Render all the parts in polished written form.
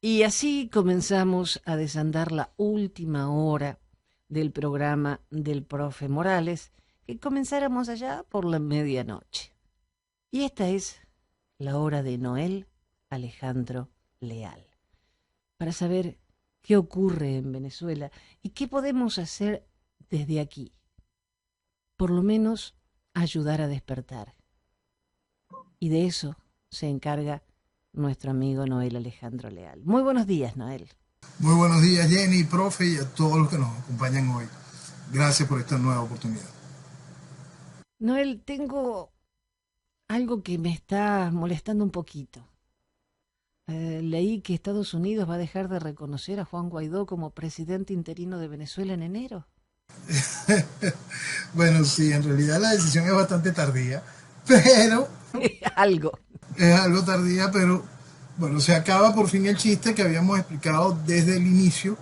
Y así comenzamos a desandar la última hora del programa del profe Morales, que comenzáramos allá por la medianoche. Y esta es la hora de Noel Alejandro Leal, para saber qué ocurre en Venezuela y qué podemos hacer desde aquí. Por lo menos ayudar a despertar. Y de eso se encarga nuestro amigo Noel Alejandro Leal. Muy buenos días, Noel. Muy buenos días, Jenny, profe, y a todos los que nos acompañan hoy. Gracias por esta nueva oportunidad. Noel, tengo algo que me está molestando un poquito. Leí que Estados Unidos va a dejar de reconocer a Juan Guaidó como presidente interino de Venezuela en enero. Bueno, sí, en realidad la decisión es bastante tardía, pero Algo. es algo tardía, pero bueno, se acaba por fin el chiste que habíamos explicado desde el inicio.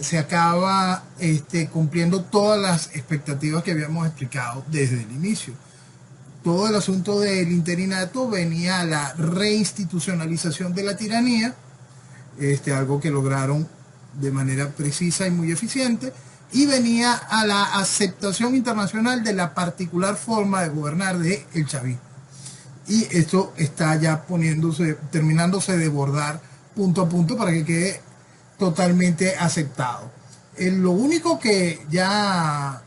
Se acaba cumpliendo todas las expectativas que habíamos explicado desde el inicio. Todo el asunto del interinato venía a la reinstitucionalización de la tiranía, algo que lograron de manera precisa y muy eficiente, y venía a la aceptación internacional de la particular forma de gobernar del chavismo. Y esto está ya terminándose de bordar punto a punto para que quede totalmente aceptado. Lo único que ya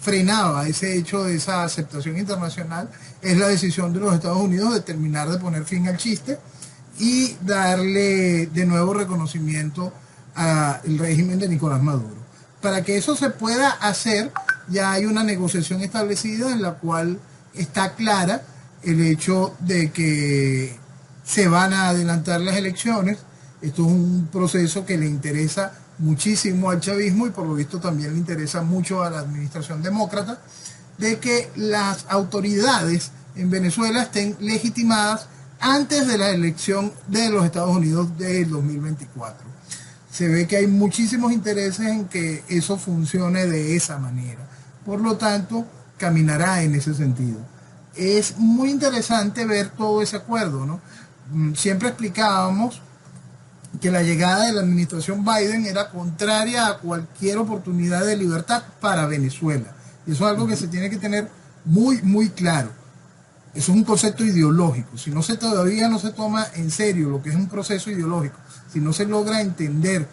frenaba ese hecho de esa aceptación internacional es la decisión de los Estados Unidos de terminar de poner fin al chiste y darle de nuevo reconocimiento al régimen de Nicolás Maduro. Para que eso se pueda hacer, ya hay una negociación establecida en la cual está clara el hecho de que se van a adelantar las elecciones. Esto es un proceso que le interesa muchísimo al chavismo y por lo visto también le interesa mucho a la administración demócrata, de que las autoridades en Venezuela estén legitimadas antes de la elección de los Estados Unidos del 2024. Se ve que hay muchísimos intereses en que eso funcione de esa manera. Por lo tanto, caminará en ese sentido. Es muy interesante ver todo ese acuerdo, ¿no? Siempre explicábamos que la llegada de la administración Biden era contraria a cualquier oportunidad de libertad para Venezuela. Y eso es algo que se tiene que tener muy, muy claro. Eso es un concepto ideológico. Si no se todavía no se toma en serio lo que es un proceso ideológico, si no se logra entender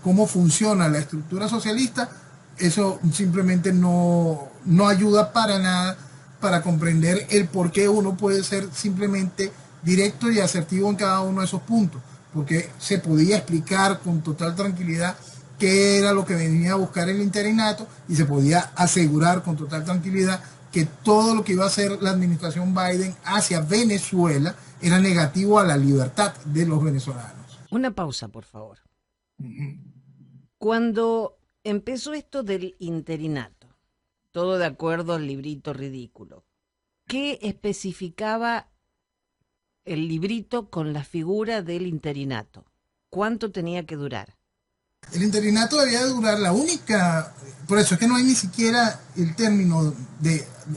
cómo funciona la estructura socialista, eso simplemente no ayuda para nada para comprender el por qué uno puede ser simplemente directo y asertivo en cada uno de esos puntos, porque se podía explicar con total tranquilidad qué era lo que venía a buscar el interinato y se podía asegurar con total tranquilidad que todo lo que iba a hacer la administración Biden hacia Venezuela era negativo a la libertad de los venezolanos. Una pausa, por favor. Cuando empezó esto del interinato, todo de acuerdo al librito ridículo, ¿qué especificaba el librito con la figura del interinato? ¿Cuánto tenía que durar? El interinato debía durar la única, por eso es que no hay ni siquiera el término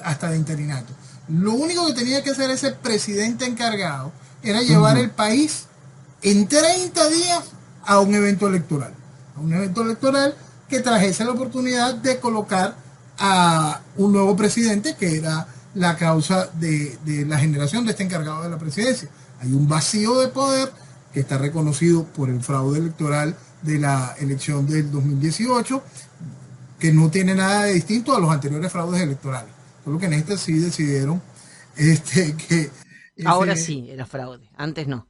hasta de interinato. Lo único que tenía que hacer ese presidente encargado era llevar el país en 30 días a un evento electoral. A un evento electoral que trajese la oportunidad de colocar a un nuevo presidente, que era la causa de la generación de este encargado de la presidencia. Hay un vacío de poder que está reconocido por el fraude electoral de la elección del 2018, que no tiene nada de distinto a los anteriores fraudes electorales. Solo que en este sí decidieron que Ahora ese, sí era fraude, antes no.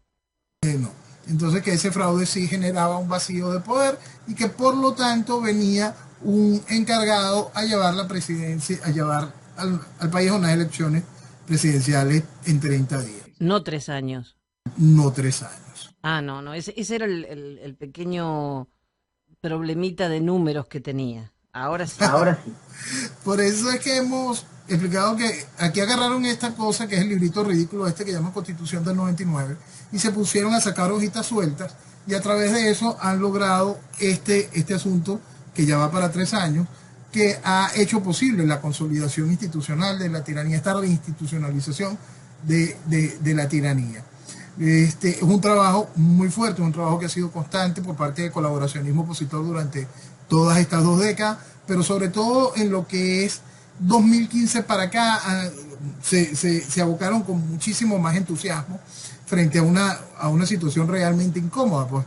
no. Entonces que ese fraude sí generaba un vacío de poder y que por lo tanto venía un encargado a llevar la presidencia, a llevar al país a unas elecciones presidenciales en 30 días, No 3 años. no 3 años. Ah, no, no, ese era el pequeño problemita de números que tenía. Ahora sí. Ahora sí. Por eso es que hemos explicado que aquí agarraron esta cosa que es el librito ridículo que llama Constitución del 99 y se pusieron a sacar hojitas sueltas y a través de eso han logrado este asunto que ya va para 3 años, que ha hecho posible la consolidación institucional de la tiranía, esta reinstitucionalización de la tiranía. Es un trabajo muy fuerte, un trabajo que ha sido constante por parte del colaboracionismo opositor durante todas estas 2 décadas, pero sobre todo en lo que es 2015 para acá, se abocaron con muchísimo más entusiasmo frente a una situación realmente incómoda. Pues,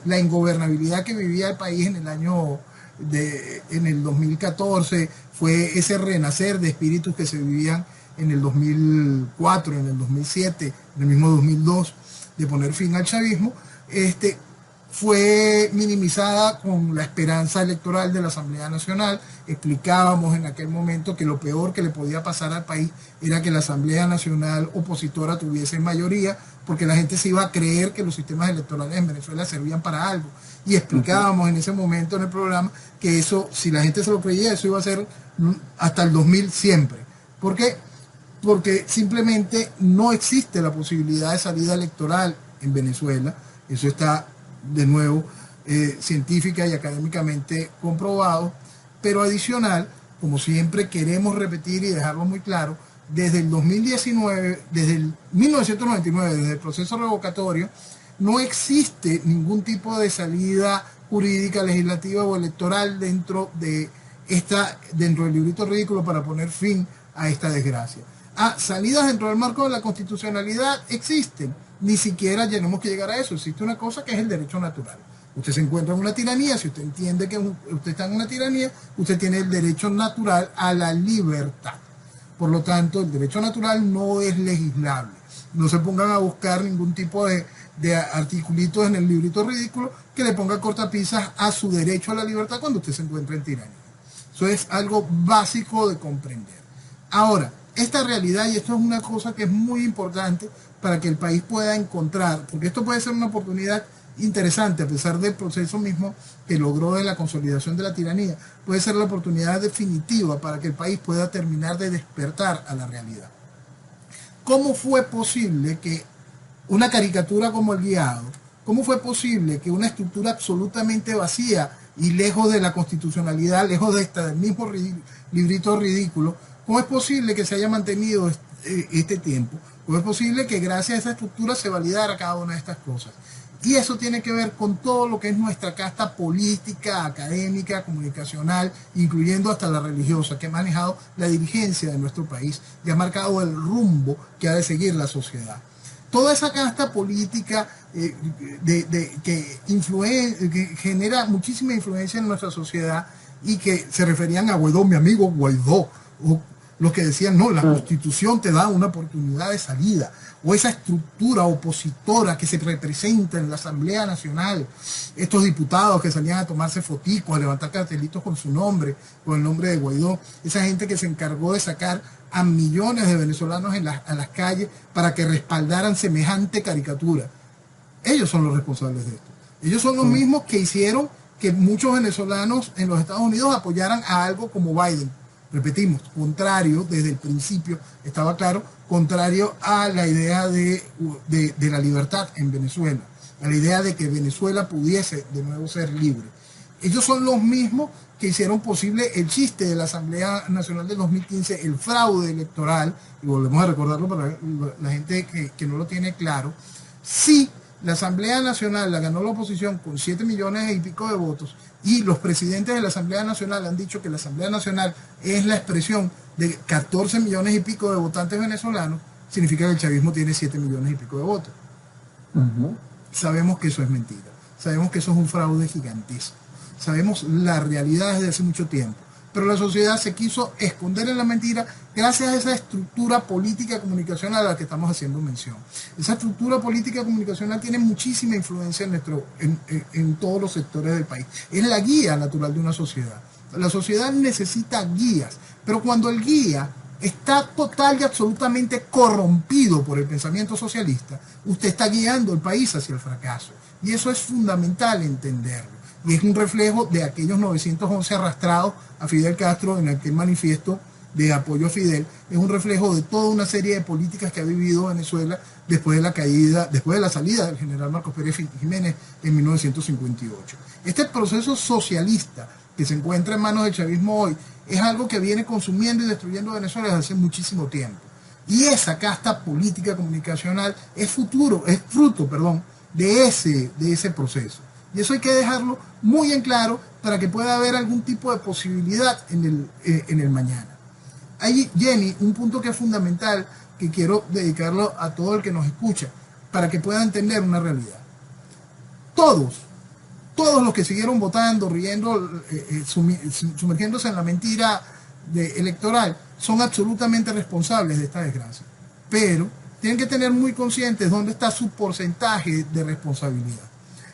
la ingobernabilidad que vivía el país en el 2014 fue ese renacer de espíritus que se vivían en el 2004, en el 2007, en el mismo 2002, de poner fin al chavismo, fue minimizada con la esperanza electoral de la Asamblea Nacional. Explicábamos en aquel momento que lo peor que le podía pasar al país era que la Asamblea Nacional opositora tuviese mayoría, porque la gente se iba a creer que los sistemas electorales en Venezuela servían para algo. Y explicábamos en ese momento en el programa que eso, si la gente se lo creía, eso iba a ser hasta el 2000 siempre. ¿Por qué? Porque simplemente no existe la posibilidad de salida electoral en Venezuela. Eso está de nuevo científica y académicamente comprobado, pero adicional, como siempre queremos repetir y dejarlo muy claro, desde el 2019, desde el 1999, desde el proceso revocatorio, no existe ningún tipo de salida jurídica, legislativa o electoral dentro del librito ridículo para poner fin a esta desgracia. Salidas dentro del marco de la constitucionalidad existen. Ni siquiera tenemos que llegar a eso. Existe una cosa que es el derecho natural. Usted se encuentra en una tiranía, si usted entiende que usted está en una tiranía, usted tiene el derecho natural a la libertad. Por lo tanto, el derecho natural no es legislable. No se pongan a buscar ningún tipo de articulitos en el librito ridículo que le ponga cortapisas a su derecho a la libertad cuando usted se encuentra en tiranía. Eso es algo básico de comprender. Ahora, esta realidad, y esto es una cosa que es muy importante para que el país pueda encontrar, porque esto puede ser una oportunidad interesante, a pesar del proceso mismo que logró de la consolidación de la tiranía, puede ser la oportunidad definitiva para que el país pueda terminar de despertar a la realidad. ¿Cómo fue posible que una caricatura como El Guiado, cómo fue posible que una estructura absolutamente vacía y lejos de la constitucionalidad, lejos del mismo librito ridículo, cómo es posible que se haya mantenido este tiempo? ¿Cómo es posible que gracias a esa estructura se validara cada una de estas cosas? Y eso tiene que ver con todo lo que es nuestra casta política, académica, comunicacional, incluyendo hasta la religiosa, que ha manejado la dirigencia de nuestro país y ha marcado el rumbo que ha de seguir la sociedad. Toda esa casta política que genera muchísima influencia en nuestra sociedad y que se referían a Guaidó, mi amigo Guaidó, o los que decían, no, la Constitución te da una oportunidad de salida, o esa estructura opositora que se representa en la Asamblea Nacional, estos diputados que salían a tomarse foticos, a levantar cartelitos con su nombre, con el nombre de Guaidó, esa gente que se encargó de sacar a millones de venezolanos a las calles para que respaldaran semejante caricatura. Ellos son los responsables de esto. Ellos son los mismos que hicieron que muchos venezolanos en los Estados Unidos apoyaran a algo como Biden. Repetimos, contrario, desde el principio estaba claro, contrario a la idea de la libertad en Venezuela, a la idea de que Venezuela pudiese de nuevo ser libre. Ellos son los mismos que hicieron posible el chiste de la Asamblea Nacional de 2015, el fraude electoral, y volvemos a recordarlo para la gente que no lo tiene claro. Sí, la Asamblea Nacional la ganó la oposición con 7 millones y pico de votos, y los presidentes de la Asamblea Nacional han dicho que la Asamblea Nacional es la expresión de 14 millones y pico de votantes venezolanos. Significa que el chavismo tiene 7 millones y pico de votos. Sabemos que eso es mentira, sabemos que eso es un fraude gigantesco, sabemos la realidad desde hace mucho tiempo, pero la sociedad se quiso esconder en la mentira gracias a esa estructura política comunicacional a la que estamos haciendo mención. Esa estructura política comunicacional tiene muchísima influencia en todos los sectores del país. Es la guía natural de una sociedad. La sociedad necesita guías, pero cuando el guía está total y absolutamente corrompido por el pensamiento socialista, usted está guiando el país hacia el fracaso. Y eso es fundamental entenderlo. Y es un reflejo de aquellos 911 arrastrados a Fidel Castro en aquel manifiesto de apoyo a Fidel. Es un reflejo de toda una serie de políticas que ha vivido Venezuela después de la salida del general Marcos Pérez Jiménez en 1958. Este proceso socialista que se encuentra en manos del chavismo hoy es algo que viene consumiendo y destruyendo Venezuela desde hace muchísimo tiempo. Y esa casta política comunicacional es fruto, de ese proceso. Y eso hay que dejarlo muy en claro para que pueda haber algún tipo de posibilidad en el mañana. Hay, Jenny, un punto que es fundamental, que quiero dedicarlo a todo el que nos escucha, para que pueda entender una realidad. Todos los que siguieron votando, riendo, sumergiéndose en la mentira electoral, son absolutamente responsables de esta desgracia. Pero tienen que tener muy conscientes dónde está su porcentaje de responsabilidad.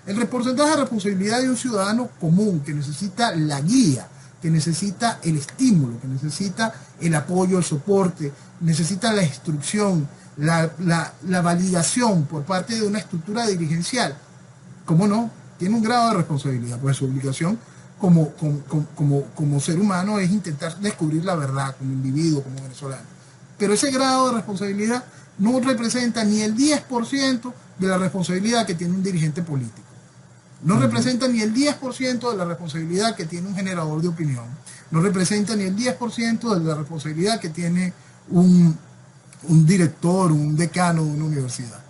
El porcentaje de responsabilidad de un ciudadano común que necesita la guía, que necesita el estímulo, que necesita el apoyo, el soporte, necesita la instrucción, la validación por parte de una estructura dirigencial. ¿Cómo no? Tiene un grado de responsabilidad, pues su obligación como ser humano es intentar descubrir la verdad como individuo, como venezolano. Pero ese grado de responsabilidad no representa ni el 10% de la responsabilidad que tiene un dirigente político. No representa ni el 10% de la responsabilidad que tiene un generador de opinión. No representa ni el 10% de la responsabilidad que tiene un director, un decano de una universidad.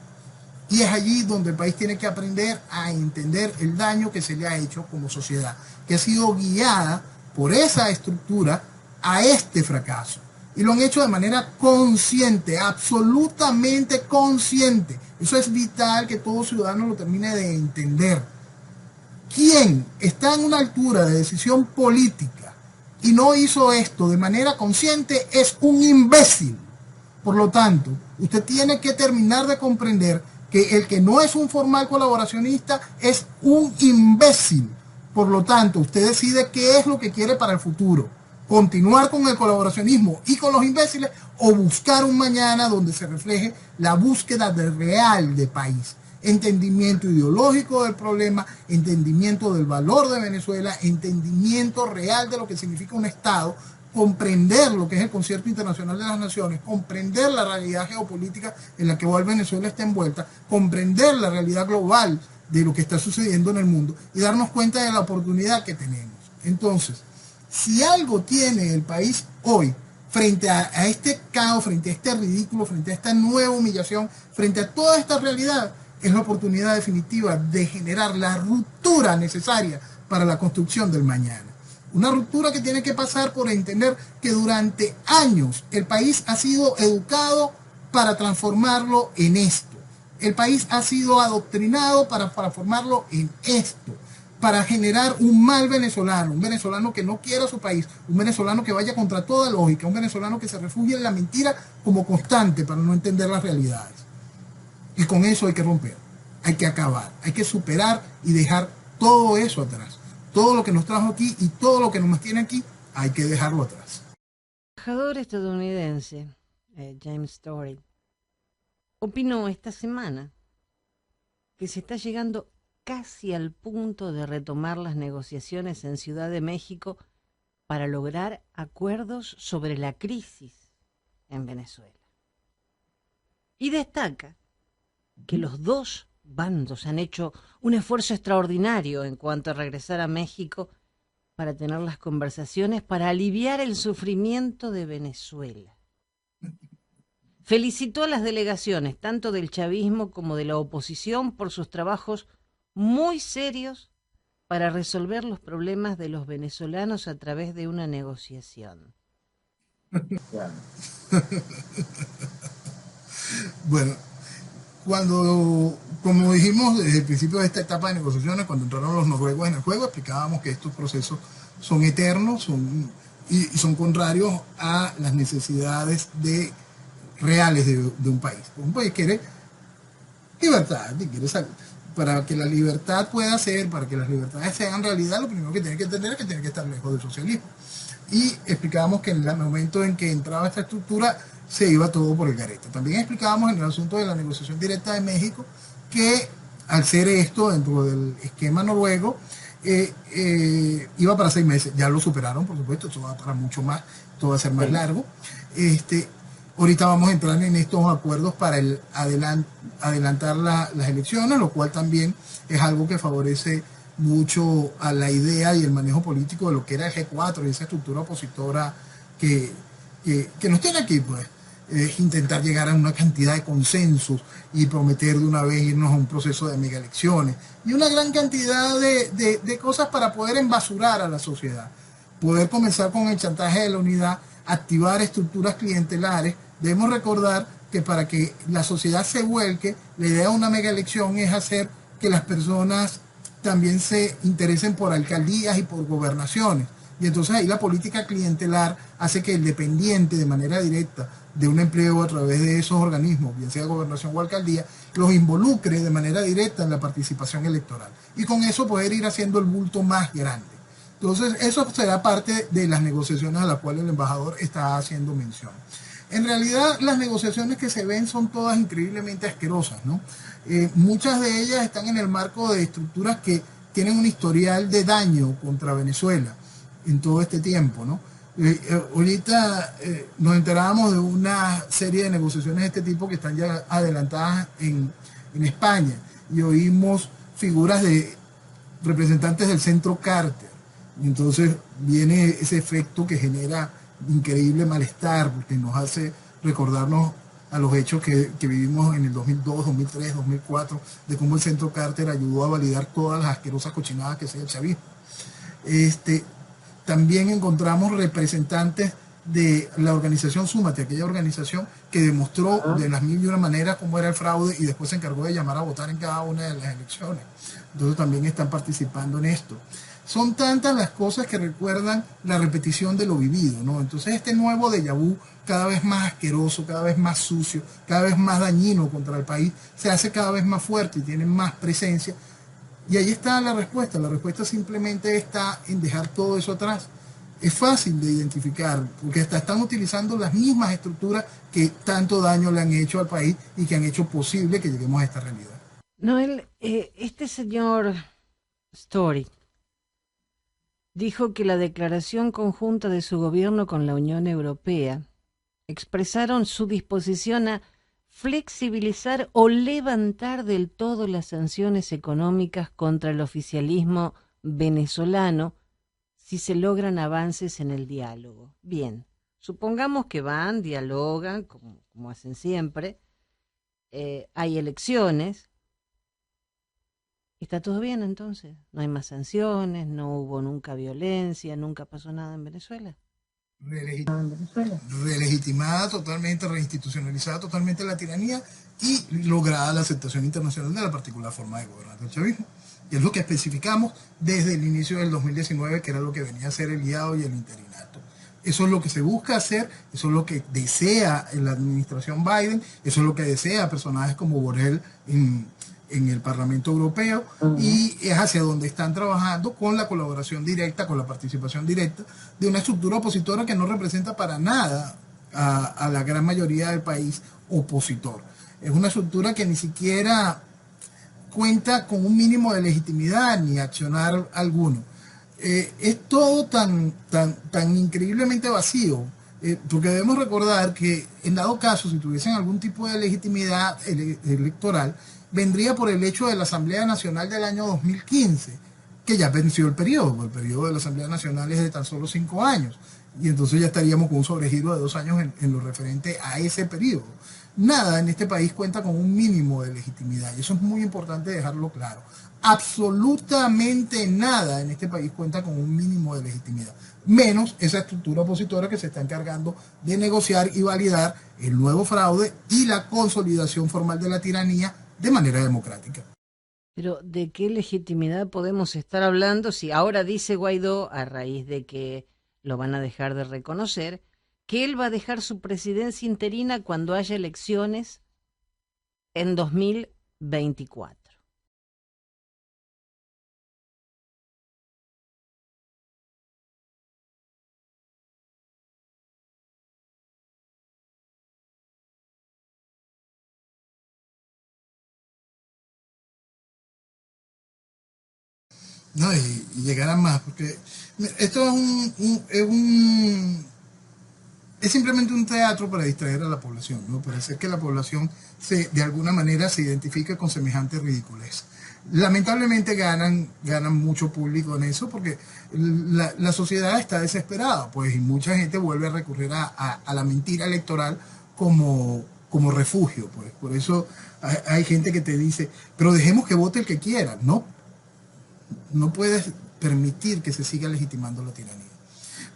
Y es allí donde el país tiene que aprender a entender el daño que se le ha hecho como sociedad, que ha sido guiada por esa estructura a este fracaso. Y lo han hecho de manera consciente, absolutamente consciente. Eso es vital que todo ciudadano lo termine de entender. Quien está en una altura de decisión política y no hizo esto de manera consciente es un imbécil. Por lo tanto, usted tiene que terminar de comprender que el que no es un formal colaboracionista es un imbécil. Por lo tanto, usted decide qué es lo que quiere para el futuro. Continuar con el colaboracionismo y con los imbéciles o buscar un mañana donde se refleje la búsqueda real de país. Entendimiento ideológico del problema, entendimiento del valor de Venezuela, entendimiento real de lo que significa un Estado, comprender lo que es el concierto internacional de las naciones, comprender la realidad geopolítica en la que hoy Venezuela está envuelta, comprender la realidad global de lo que está sucediendo en el mundo y darnos cuenta de la oportunidad que tenemos. Entonces, si algo tiene el país hoy frente a este caos, frente a este ridículo, frente a esta nueva humillación, frente a toda esta realidad, es la oportunidad definitiva de generar la ruptura necesaria para la construcción del mañana. Una ruptura que tiene que pasar por entender que durante años el país ha sido educado para transformarlo en esto. El país ha sido adoctrinado para transformarlo en esto, para generar un mal venezolano, un venezolano que no quiera su país, un venezolano que vaya contra toda lógica, un venezolano que se refugie en la mentira como constante para no entender las realidades. Y con eso hay que romper, hay que acabar, hay que superar y dejar todo eso atrás. Todo lo que nos trajo aquí y todo lo que nos mantiene aquí, hay que dejarlo atrás. El embajador estadounidense, James Story, opinó esta semana que se está llegando casi al punto de retomar las negociaciones en Ciudad de México para lograr acuerdos sobre la crisis en Venezuela. Y destaca que los dos bandos han hecho un esfuerzo extraordinario en cuanto a regresar a México para tener las conversaciones para aliviar el sufrimiento de Venezuela. Felicitó a las delegaciones, tanto del chavismo como de la oposición, por sus trabajos muy serios para resolver los problemas de los venezolanos a través de una negociación. Bueno, como dijimos desde el principio de esta etapa de negociaciones, cuando entraron los noruegos en el juego, explicábamos que estos procesos son eternos y son contrarios a las necesidades reales de un país. Un país quiere libertad, para que la libertad pueda ser, para que las libertades sean realidad, lo primero que tiene que entender es que tiene que estar lejos del socialismo. Y explicábamos que en el momento en que entraba esta estructura, se iba todo por el garete. También explicábamos en el asunto de la negociación directa de México que al ser esto dentro del esquema noruego, iba para 6 meses. Ya lo superaron, por supuesto, esto va para mucho más, esto va a ser más largo. Ahorita vamos a entrar en estos acuerdos para adelantar las elecciones, lo cual también es algo que favorece mucho a la idea y el manejo político de lo que era el G4 y esa estructura opositora que nos tiene aquí, pues. intentar llegar a una cantidad de consensos y prometer de una vez irnos a un proceso de mega elecciones y una gran cantidad de cosas para poder embasurar a la sociedad. Poder comenzar con el chantaje de la unidad, activar estructuras clientelares. Debemos recordar que para que la sociedad se vuelque, la idea de una mega elección es hacer que las personas también se interesen por alcaldías y por gobernaciones. Y entonces ahí la política clientelar hace que el dependiente de manera directa de un empleo a través de esos organismos, bien sea gobernación o alcaldía, los involucre de manera directa en la participación electoral. Y con eso poder ir haciendo el bulto más grande. Entonces eso será parte de las negociaciones a las cuales el embajador está haciendo mención. En realidad las negociaciones que se ven son todas increíblemente asquerosas, ¿no? Muchas de ellas están en el marco de estructuras que tienen un historial de daño contra Venezuela en todo este tiempo, ¿no? Ahorita nos enterábamos de una serie de negociaciones de este tipo que están ya adelantadas en España y oímos figuras de representantes del centro Carter. Y entonces viene ese efecto que genera increíble malestar porque nos hace recordarnos a los hechos que vivimos en el 2002, 2003, 2004, de cómo el centro Carter ayudó a validar todas las asquerosas cochinadas que hacía el chavismo. También encontramos representantes de la organización Súmate, aquella organización que demostró de las mil y una maneras cómo era el fraude y después se encargó de llamar a votar en cada una de las elecciones. Entonces también están participando en esto. Son tantas las cosas que recuerdan la repetición de lo vivido, ¿no? Entonces este nuevo déjà vu, cada vez más asqueroso, cada vez más sucio, cada vez más dañino contra el país, se hace cada vez más fuerte y tiene más presencia. Y ahí está la respuesta simplemente está en dejar todo eso atrás. Es fácil de identificar, porque hasta están utilizando las mismas estructuras que tanto daño le han hecho al país y que han hecho posible que lleguemos a esta realidad. Noel, este señor Story dijo que la declaración conjunta de su gobierno con la Unión Europea expresaron su disposición a flexibilizar o levantar del todo las sanciones económicas contra el oficialismo venezolano si se logran avances en el diálogo. Bien, supongamos que van, dialogan, como hacen siempre, hay elecciones. ¿Está todo bien entonces? ¿No hay más sanciones? ¿No hubo nunca violencia? ¿Nunca pasó nada en Venezuela? Relegitimada totalmente, reinstitucionalizada totalmente la tiranía y lograda la aceptación internacional de la particular forma de gobernar del chavismo. Y es lo que especificamos desde el inicio del 2019, que era lo que venía a ser el guiado y el interinato. Eso es lo que se busca hacer, eso es lo que desea en la administración Biden, eso es lo que desea personajes como Borrell en el Parlamento Europeo, y es hacia donde están trabajando con la colaboración directa, con la participación directa de una estructura opositora que no representa para nada a la gran mayoría del país opositor. Es una estructura que ni siquiera cuenta con un mínimo de legitimidad ni accionar alguno. Es todo tan increíblemente vacío, porque debemos recordar que en dado caso, si tuviesen algún tipo de legitimidad electoral, vendría por el hecho de la Asamblea Nacional del año 2015, que ya venció el periodo de la Asamblea Nacional es de tan solo 5 años, y entonces ya estaríamos con un sobregiro de 2 años en lo referente a ese periodo. Nada en este país cuenta con un mínimo de legitimidad, y eso es muy importante dejarlo claro. Absolutamente nada en este país cuenta con un mínimo de legitimidad, menos esa estructura opositora que se está encargando de negociar y validar el nuevo fraude y la consolidación formal de la tiranía de manera democrática. Pero ¿de qué legitimidad podemos estar hablando si ahora dice Guaidó, a raíz de que lo van a dejar de reconocer, que él va a dejar su presidencia interina cuando haya elecciones en 2024? No, y llegarán más, porque esto es simplemente un teatro para distraer a la población, ¿no? Para hacer que la población de alguna manera se identifique con semejantes ridiculez. Lamentablemente ganan mucho público en eso porque la sociedad está desesperada, pues, y mucha gente vuelve a recurrir a la mentira electoral como refugio. Pues. Por eso hay gente que te dice, pero dejemos que vote el que quiera. No, no puedes permitir que se siga legitimando la tiranía.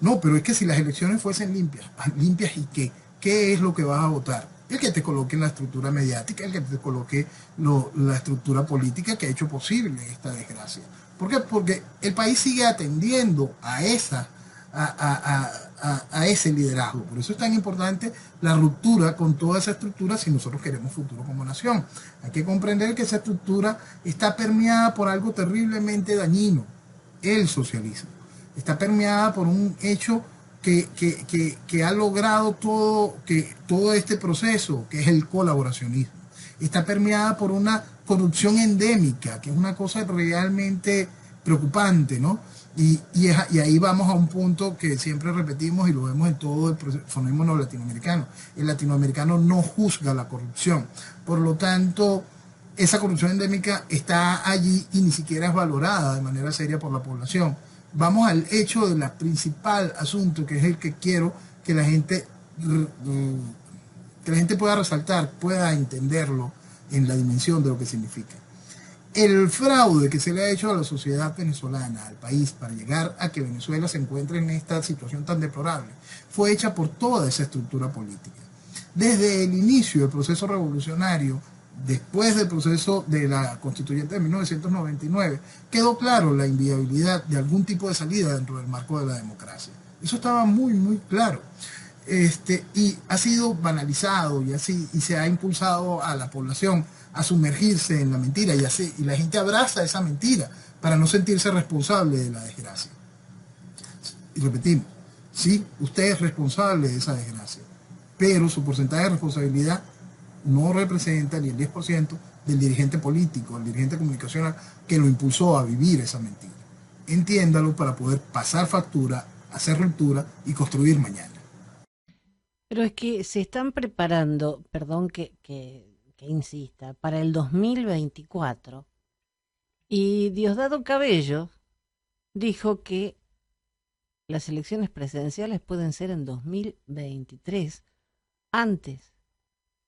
No, pero es que si las elecciones fuesen limpias, limpias ¿y qué? ¿Qué es lo que vas a votar? El que te coloque en la estructura mediática, el que te coloque la estructura política que ha hecho posible esta desgracia. ¿Por qué? Porque el país sigue atendiendo a ese liderazgo. Por eso es tan importante la ruptura con toda esa estructura si nosotros queremos futuro como nación. Hay que comprender que esa estructura está permeada por algo terriblemente dañino, el socialismo. Está permeada por un hecho que ha logrado todo este proceso, que es el colaboracionismo. Está permeada por una corrupción endémica, que es una cosa realmente preocupante, ¿no? Y ahí vamos a un punto que siempre repetimos y lo vemos en todo el fenómeno latinoamericano. El latinoamericano no juzga la corrupción. Por lo tanto, esa corrupción endémica está allí y ni siquiera es valorada de manera seria por la población. Vamos al hecho del principal asunto, que es el que quiero que la gente pueda resaltar, pueda entenderlo en la dimensión de lo que significa. El fraude que se le ha hecho a la sociedad venezolana, al país, para llegar a que Venezuela se encuentre en esta situación tan deplorable, fue hecha por toda esa estructura política. Desde el inicio del proceso revolucionario, después del proceso de la constituyente de 1999, quedó claro la inviabilidad de algún tipo de salida dentro del marco de la democracia. Eso estaba muy, muy claro. Y ha sido banalizado y se ha impulsado a la población a sumergirse en la mentira y la gente abraza esa mentira para no sentirse responsable de la desgracia. Y repetimos, sí, usted es responsable de esa desgracia, pero su porcentaje de responsabilidad no representa ni el 10% del dirigente político, el dirigente comunicacional que lo impulsó a vivir esa mentira. Entiéndalo para poder pasar factura, hacer ruptura y construir mañana. Pero es que se están preparando, perdón que insista, para el 2024. Y Diosdado Cabello dijo que las elecciones presidenciales pueden ser en 2023, antes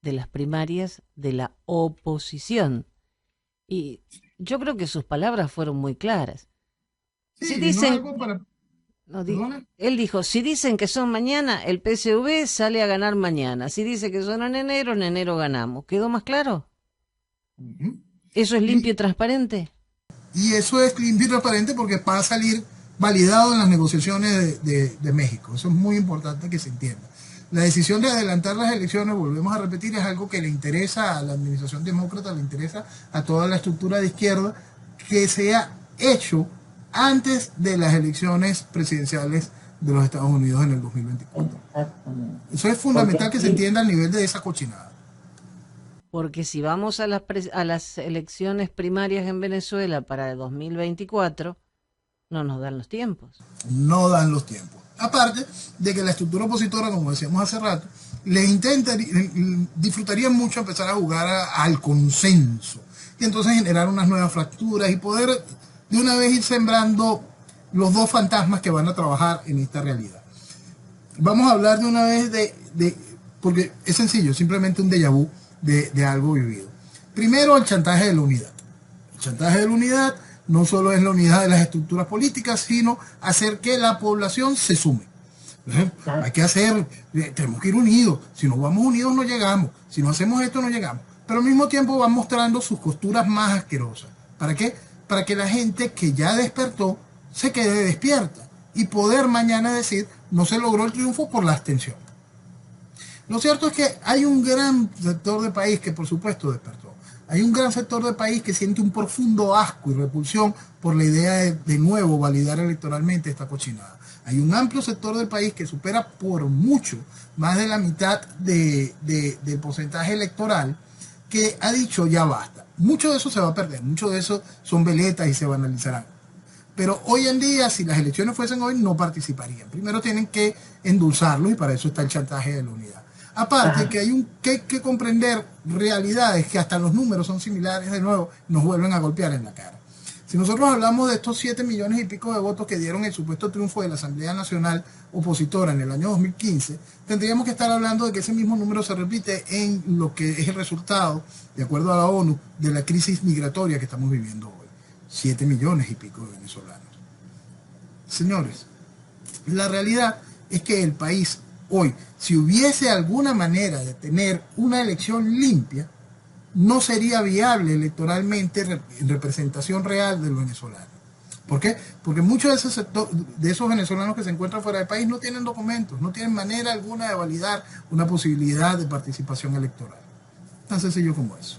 de las primarias de la oposición. Y yo creo que sus palabras fueron muy claras. Sí, Si dicen, no algo para... no, él dijo, si dicen que son mañana, el PSV sale a ganar mañana. Si dice que son en enero ganamos. ¿Quedó más claro? ¿Eso es limpio y transparente? Y eso es limpio y transparente porque va a salir validado en las negociaciones de México. Eso es muy importante que se entienda. La decisión de adelantar las elecciones, volvemos a repetir, es algo que le interesa a la administración demócrata, le interesa a toda la estructura de izquierda, que sea hecho antes de las elecciones presidenciales de los Estados Unidos en el 2024. Eso es fundamental que se entienda al nivel de esa cochinada. Porque si vamos a las elecciones primarias en Venezuela para el 2024, no nos dan los tiempos. No dan los tiempos. Aparte de que la estructura opositora, como decíamos hace rato, disfrutaría mucho empezar a jugar al consenso y entonces generar unas nuevas fracturas y poder de una vez ir sembrando los dos fantasmas que van a trabajar en esta realidad. Vamos a hablar de una vez porque es sencillo, simplemente un déjà vu de algo vivido. Primero, el chantaje de la unidad. El chantaje de la unidad no solo es la unidad de las estructuras políticas, sino hacer que la población se sume. Hay que tenemos que ir unidos. Si no vamos unidos no llegamos. Si no hacemos esto no llegamos. Pero al mismo tiempo van mostrando sus costuras más asquerosas. ¿Para qué? Para que la gente que ya despertó se quede despierta y poder mañana decir, no se logró el triunfo por la abstención. Lo cierto es que hay un gran sector del país que por supuesto despertó. Hay un gran sector del país que siente un profundo asco y repulsión por la idea de nuevo validar electoralmente esta cochinada. Hay un amplio sector del país que supera por mucho más de la mitad del porcentaje electoral que ha dicho ya basta. Mucho de eso se va a perder, mucho de eso son veletas y se banalizarán. Pero hoy en día, si las elecciones fuesen hoy, no participarían. Primero tienen que endulzarlo y para eso está el chantaje de la unidad. Aparte que hay que comprender realidades que hasta los números son similares, de nuevo, nos vuelven a golpear en la cara. Si nosotros hablamos de estos 7 millones y pico de votos que dieron el supuesto triunfo de la Asamblea Nacional opositora en el año 2015, tendríamos que estar hablando de que ese mismo número se repite en lo que es el resultado, de acuerdo a la ONU, de la crisis migratoria que estamos viviendo hoy. 7 millones y pico de venezolanos. Señores, la realidad es que el país hoy, si hubiese alguna manera de tener una elección limpia, no sería viable electoralmente en representación real del venezolano. ¿Por qué? Porque muchos de esos venezolanos que se encuentran fuera del país no tienen documentos, no tienen manera alguna de validar una posibilidad de participación electoral. Tan sencillo como eso.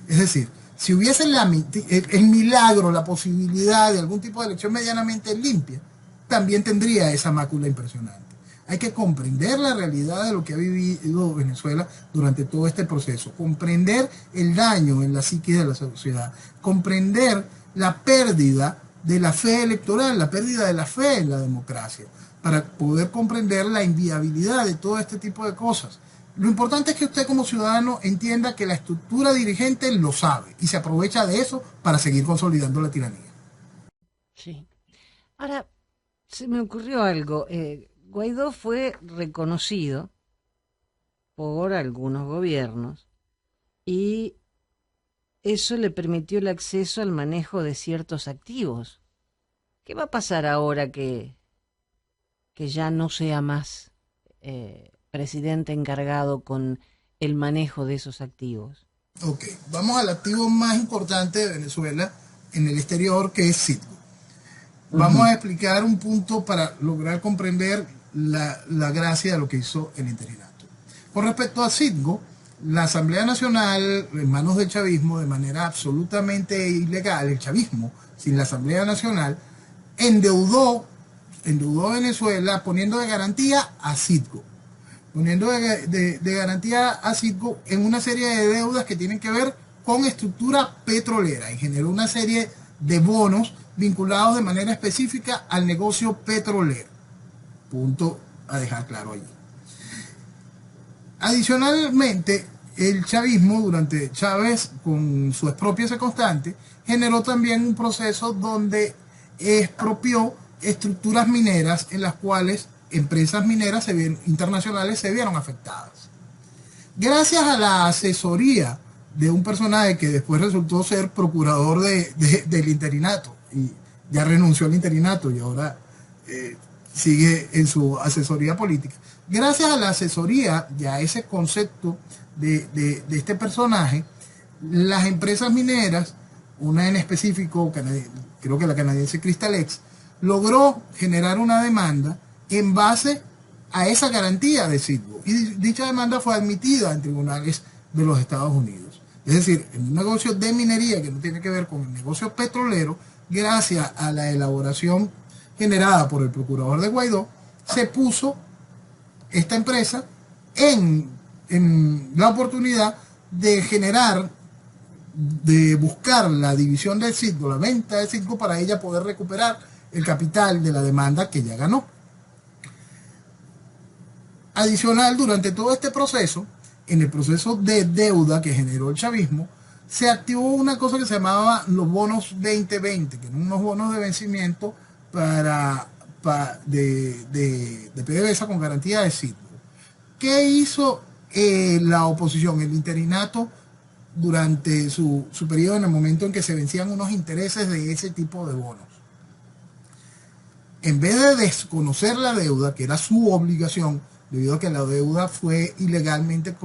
Es decir, si hubiese el milagro, la posibilidad de algún tipo de elección medianamente limpia, también tendría esa mácula impresionante. Hay que comprender la realidad de lo que ha vivido Venezuela durante todo este proceso, comprender el daño en la psiquis de la sociedad, comprender la pérdida de la fe electoral, la pérdida de la fe en la democracia, para poder comprender la inviabilidad de todo este tipo de cosas. Lo importante es que usted como ciudadano entienda que la estructura dirigente lo sabe y se aprovecha de eso para seguir consolidando la tiranía. Sí. Ahora, se me ocurrió algo. Guaidó fue reconocido por algunos gobiernos y eso le permitió el acceso al manejo de ciertos activos. ¿Qué va a pasar ahora que ya no sea más presidente encargado con el manejo de esos activos? Ok, vamos al activo más importante de Venezuela en el exterior, que es Citgo. Vamos a explicar un punto para lograr comprender la gracia de lo que hizo el interinato. Con respecto a Citgo, la Asamblea Nacional, en manos del chavismo, de manera absolutamente ilegal, el chavismo, sin la Asamblea Nacional, endeudó a Venezuela poniendo de garantía a Citgo. Poniendo de garantía a Citgo en una serie de deudas que tienen que ver con estructura petrolera y generó una serie de bonos vinculados de manera específica al negocio petrolero. Punto a dejar claro allí. Adicionalmente, el chavismo durante Chávez, con su expropiación constante, generó también un proceso donde expropió estructuras mineras en las cuales empresas mineras internacionales se vieron afectadas. Gracias a la asesoría de un personaje que después resultó ser procurador del interinato, y ya renunció al interinato y ahora sigue en su asesoría política. Gracias a la asesoría y a ese concepto de este personaje, las empresas mineras, una en específico, creo que la canadiense Crystalex, logró generar una demanda en base a esa garantía de Citgo. Y dicha demanda fue admitida en tribunales de los Estados Unidos. Es decir, en un negocio de minería que no tiene que ver con el negocio petrolero, gracias a la elaboración generada por el procurador de Guaidó, se puso esta empresa en la oportunidad de generar, de buscar la división del Citgo, la venta de Citgo, para ella poder recuperar el capital de la demanda que ya ganó. Adicional, durante todo este proceso, en el proceso de deuda que generó el chavismo, se activó una cosa que se llamaba los bonos 2020, que eran unos bonos de vencimiento de PDVSA con garantía de Citgo. ¿Qué hizo la oposición, el interinato, durante su periodo, en el momento en que se vencían unos intereses de ese tipo de bonos? En vez de desconocer la deuda, que era su obligación, debido a que la deuda fue ilegalmente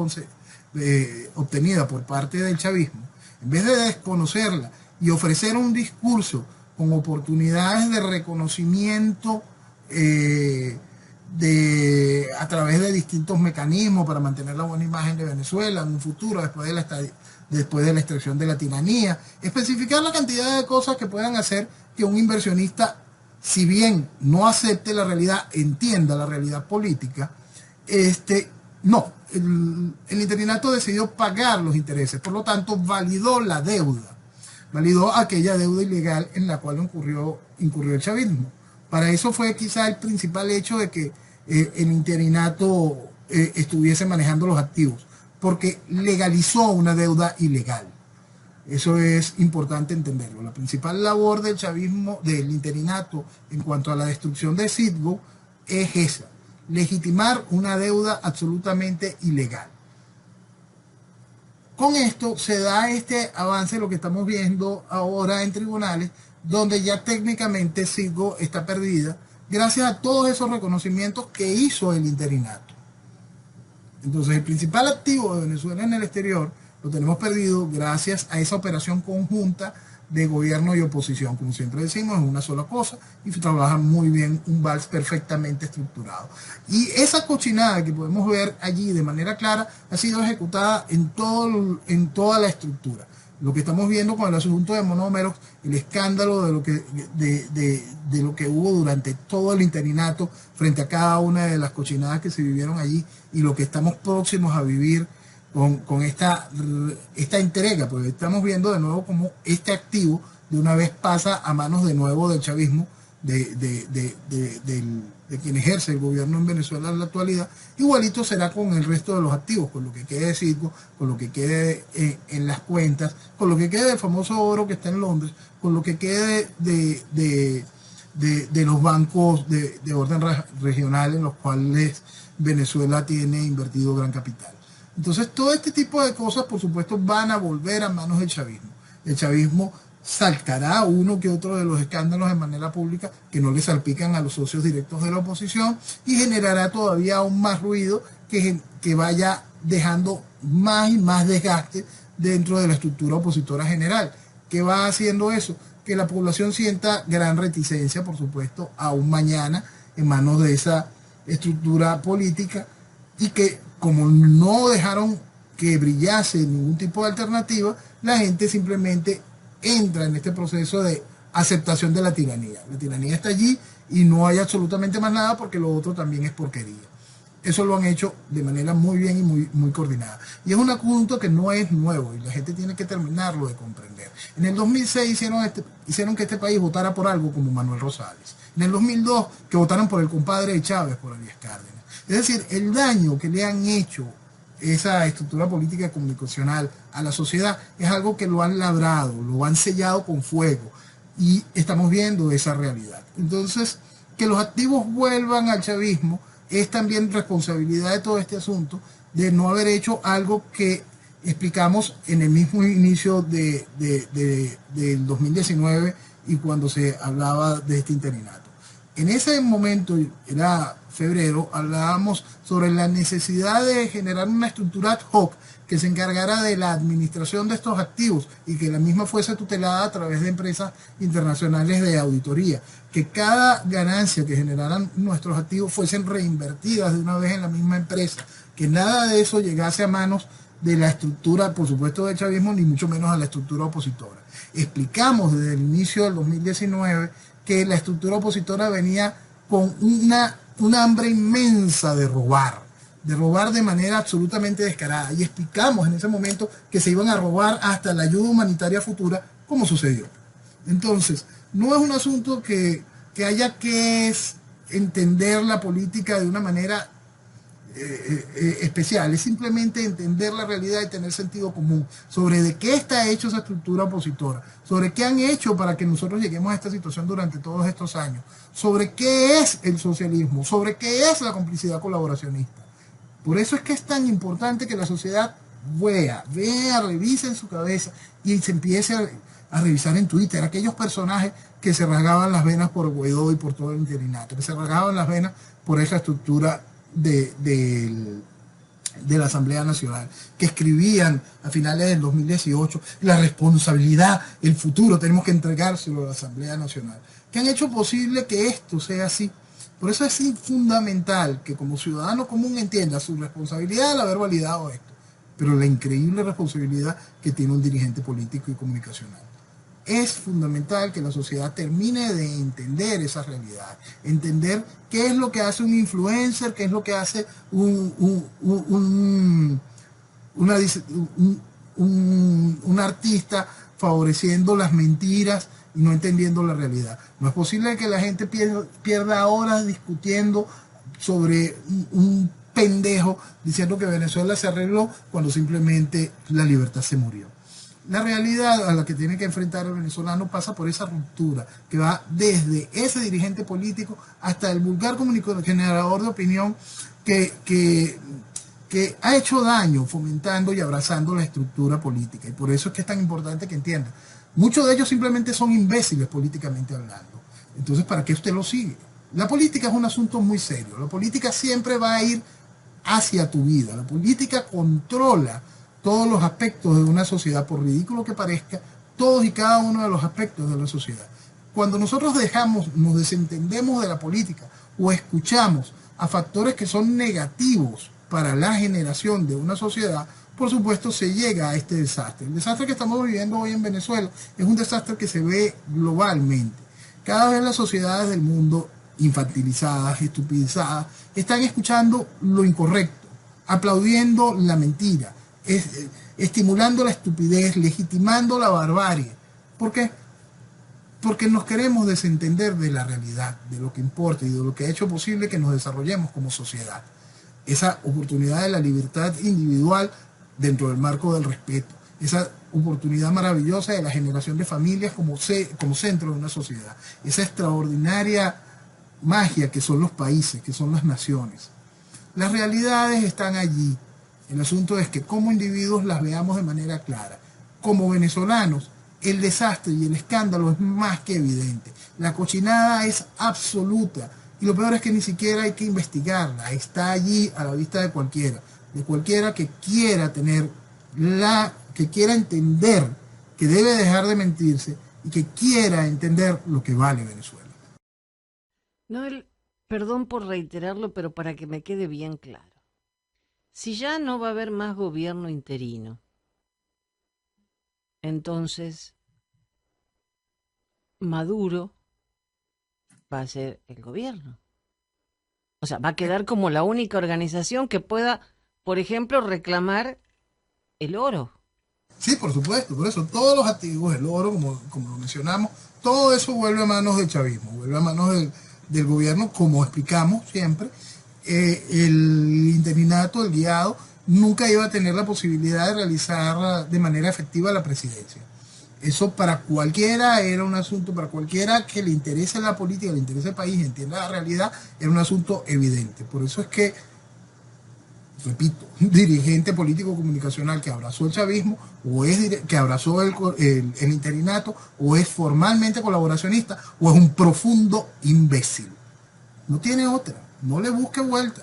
obtenida por parte del chavismo, en vez de desconocerla y ofrecer un discurso con oportunidades de reconocimiento a través de distintos mecanismos para mantener la buena imagen de Venezuela en un futuro, después de la extracción de la tiranía, especificar la cantidad de cosas que puedan hacer que un inversionista, si bien no acepte la realidad, entienda la realidad política. No, el interinato decidió pagar los intereses, por lo tanto validó la deuda, validó aquella deuda ilegal en la cual incurrió el chavismo. Para eso fue quizá el principal hecho de que el interinato estuviese manejando los activos, porque legalizó una deuda ilegal. Eso es importante entenderlo. La principal labor del chavismo, del interinato, en cuanto a la destrucción de Citgo, es esa: legitimar una deuda absolutamente ilegal. Con esto se da este avance, lo que estamos viendo ahora en tribunales, donde ya técnicamente Citgo está perdida, gracias a todos esos reconocimientos que hizo el interinato. Entonces, el principal activo de Venezuela en el exterior lo tenemos perdido gracias a esa operación conjunta de gobierno y oposición. Como siempre decimos, es una sola cosa y trabaja muy bien un vals perfectamente estructurado. Y esa cochinada que podemos ver allí de manera clara ha sido ejecutada en toda la estructura. Lo que estamos viendo con el asunto de monómeros, el escándalo de lo que hubo durante todo el interinato frente a cada una de las cochinadas que se vivieron allí, y lo que estamos próximos a vivir con esta entrega, porque estamos viendo de nuevo cómo este activo de una vez pasa a manos de nuevo del chavismo, de quien ejerce el gobierno en Venezuela en la actualidad. Igualito será con el resto de los activos, con lo que quede de Citgo, con lo que quede en las cuentas, con lo que quede del famoso oro que está en Londres, con lo que quede de los bancos de orden regional en los cuales Venezuela tiene invertido gran capital. Entonces, todo este tipo de cosas, por supuesto, van a volver a manos del chavismo. El chavismo saltará uno que otro de los escándalos de manera pública que no le salpican a los socios directos de la oposición, y generará todavía aún más ruido que vaya dejando más y más desgaste dentro de la estructura opositora general. ¿Qué va haciendo eso? Que la población sienta gran reticencia, por supuesto, aún mañana en manos de esa estructura política, y que como no dejaron que brillase ningún tipo de alternativa, la gente simplemente entra en este proceso de aceptación de la tiranía. La tiranía está allí y no hay absolutamente más nada, porque lo otro también es porquería. Eso lo han hecho de manera muy bien y muy coordinada. Y es un asunto que no es nuevo y la gente tiene que terminarlo de comprender. En el 2006 hicieron que este país votara por algo como Manuel Rosales. En el 2002 que votaran por el compadre de Chávez, por Elías Cárdenas. Es decir, el daño que le han hecho esa estructura política y comunicacional a la sociedad es algo que lo han labrado, lo han sellado con fuego, y estamos viendo esa realidad. Entonces, que los activos vuelvan al chavismo es también responsabilidad de todo este asunto, de no haber hecho algo que explicamos en el mismo inicio del 2019 y cuando se hablaba de este interinato. En ese momento, era febrero, hablábamos sobre la necesidad de generar una estructura ad hoc que se encargara de la administración de estos activos y que la misma fuese tutelada a través de empresas internacionales de auditoría, que cada ganancia que generaran nuestros activos fuesen reinvertidas de una vez en la misma empresa, que nada de eso llegase a manos de la estructura, por supuesto, del chavismo, ni mucho menos a la estructura opositora. Explicamos desde el inicio del 2019 que la estructura opositora venía con un hambre inmensa de robar de manera absolutamente descarada, y explicamos en ese momento que se iban a robar hasta la ayuda humanitaria futura, como sucedió. Entonces, no es un asunto que haya que entender la política de una manera especial, es simplemente entender la realidad y tener sentido común sobre de qué está hecho esa estructura opositora, sobre qué han hecho para que nosotros lleguemos a esta situación durante todos estos años, sobre qué es el socialismo, sobre qué es la complicidad colaboracionista. Por eso es que es tan importante que la sociedad vea, revise en su cabeza y se empiece a revisar en Twitter aquellos personajes que se rasgaban las venas por Guaidó y por todo el interinato, que se rasgaban las venas por esa estructura de la Asamblea Nacional, que escribían a finales del 2018 la responsabilidad, el futuro tenemos que entregárselo a la Asamblea Nacional, que han hecho posible que esto sea así. Por eso es fundamental que como ciudadano común entienda su responsabilidad al haber validado esto, pero la increíble responsabilidad que tiene un dirigente político y comunicacional. Es fundamental que la sociedad termine de entender esa realidad, entender qué es lo que hace un influencer, qué es lo que hace un artista favoreciendo las mentiras y no entendiendo la realidad. No es posible que la gente pierda horas discutiendo sobre un pendejo diciendo que Venezuela se arregló cuando simplemente la libertad se murió. La realidad a la que tiene que enfrentar el venezolano pasa por esa ruptura, que va desde ese dirigente político hasta el vulgar comunicador, generador de opinión que ha hecho daño fomentando y abrazando la estructura política. Y por eso es que es tan importante que entiendan. Muchos de ellos simplemente son imbéciles políticamente hablando. Entonces, ¿para qué usted lo sigue? La política es un asunto muy serio. La política siempre va a ir hacia tu vida. La política controla todos los aspectos de una sociedad, por ridículo que parezca, todos y cada uno de los aspectos de la sociedad. Cuando nosotros nos desentendemos de la política o escuchamos a factores que son negativos para la generación de una sociedad, por supuesto se llega a este desastre. El desastre que estamos viviendo hoy en Venezuela es un desastre que se ve globalmente. Cada vez las sociedades del mundo, infantilizadas, estupidizadas, están escuchando lo incorrecto, aplaudiendo la mentira, estimulando la estupidez, legitimando la barbarie. ¿Por qué? Porque nos queremos desentender de la realidad, de lo que importa y de lo que ha hecho posible que nos desarrollemos como sociedad. Esa oportunidad de la libertad individual dentro del marco del respeto, esa oportunidad maravillosa de la generación de familias como centro de una sociedad, esa extraordinaria magia que son los países, que son las naciones. Las realidades están allí. El asunto es que como individuos las veamos de manera clara. Como venezolanos, el desastre y el escándalo es más que evidente. La cochinada es absoluta. Y lo peor es que ni siquiera hay que investigarla. Está allí a la vista de cualquiera que quiera que quiera entender que debe dejar de mentirse y que quiera entender lo que vale Venezuela. Noel, perdón por reiterarlo, pero para que me quede bien claro. Si ya no va a haber más gobierno interino, entonces Maduro va a ser el gobierno. O sea, va a quedar como la única organización que pueda, por ejemplo, reclamar el oro. Sí, por supuesto, por eso todos los activos, el oro, como lo mencionamos, todo eso vuelve a manos del chavismo, vuelve a manos del gobierno, como explicamos siempre. El interinato, el guiado, nunca iba a tener la posibilidad de realizar de manera efectiva la presidencia. Eso para cualquiera era un asunto, para cualquiera que le interese la política, le interese el país, entienda la realidad, era un asunto evidente. Por eso es que, repito, un dirigente político comunicacional que abrazó el chavismo, que abrazó el interinato, o es formalmente colaboracionista, o es un profundo imbécil. No tiene otra, no le busque vuelta.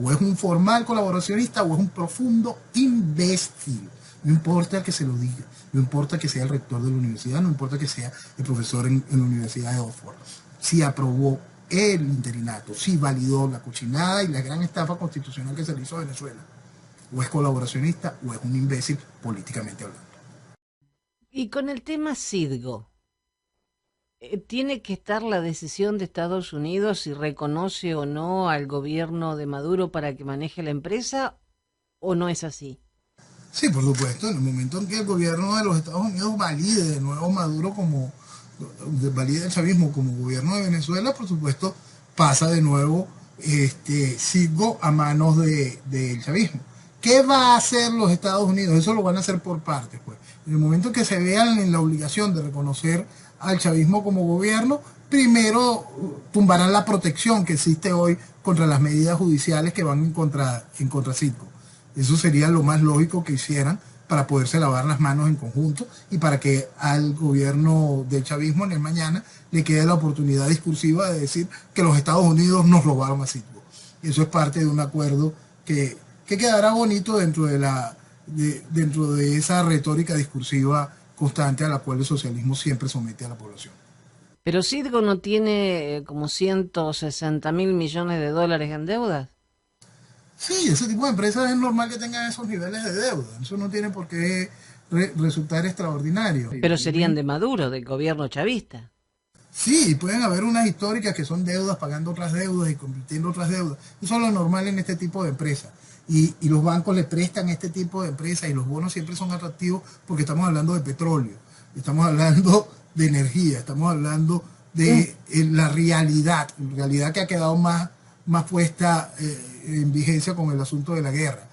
O es un formal colaboracionista o es un profundo imbécil. No importa que se lo diga, no importa que sea el rector de la universidad, no importa que sea el profesor en la Universidad de Oxford. Si aprobó el interinato, si validó la cochinada y la gran estafa constitucional que se le hizo a Venezuela, o es colaboracionista o es un imbécil políticamente hablando. Y con el tema Citgo, ¿tiene que estar la decisión de Estados Unidos si reconoce o no al gobierno de Maduro para que maneje la empresa o no es así? Sí, por supuesto, en el momento en que el gobierno de los Estados Unidos valide de nuevo Maduro valide el chavismo como gobierno de Venezuela, por supuesto, pasa de nuevo Citgo a manos del chavismo. ¿Qué va a hacer los Estados Unidos? Eso lo van a hacer por partes, pues. En el momento en que se vean en la obligación de reconocer al chavismo como gobierno, primero tumbarán la protección que existe hoy contra las medidas judiciales que van en contra Citgo. Eso sería lo más lógico que hicieran para poderse lavar las manos en conjunto y para que al gobierno del chavismo en el mañana le quede la oportunidad discursiva de decir que los Estados Unidos nos robaron a Citgo. Y eso es parte de un acuerdo que quedará bonito dentro de esa retórica discursiva constante a la cual el socialismo siempre somete a la población. Pero Citgo no tiene como 160.000 millones de dólares en deudas. Sí, ese tipo de empresas es normal que tengan esos niveles de deuda. Eso no tiene por qué resultar extraordinario. Pero serían de Maduro, del gobierno chavista. Sí, pueden haber unas históricas que son deudas pagando otras deudas y convirtiendo otras deudas. Eso es lo normal en este tipo de empresas. Y los bancos le prestan este tipo de empresas y los bonos siempre son atractivos porque estamos hablando de petróleo, estamos hablando de energía, estamos hablando de la realidad que ha quedado más puesta en vigencia con el asunto de la guerra.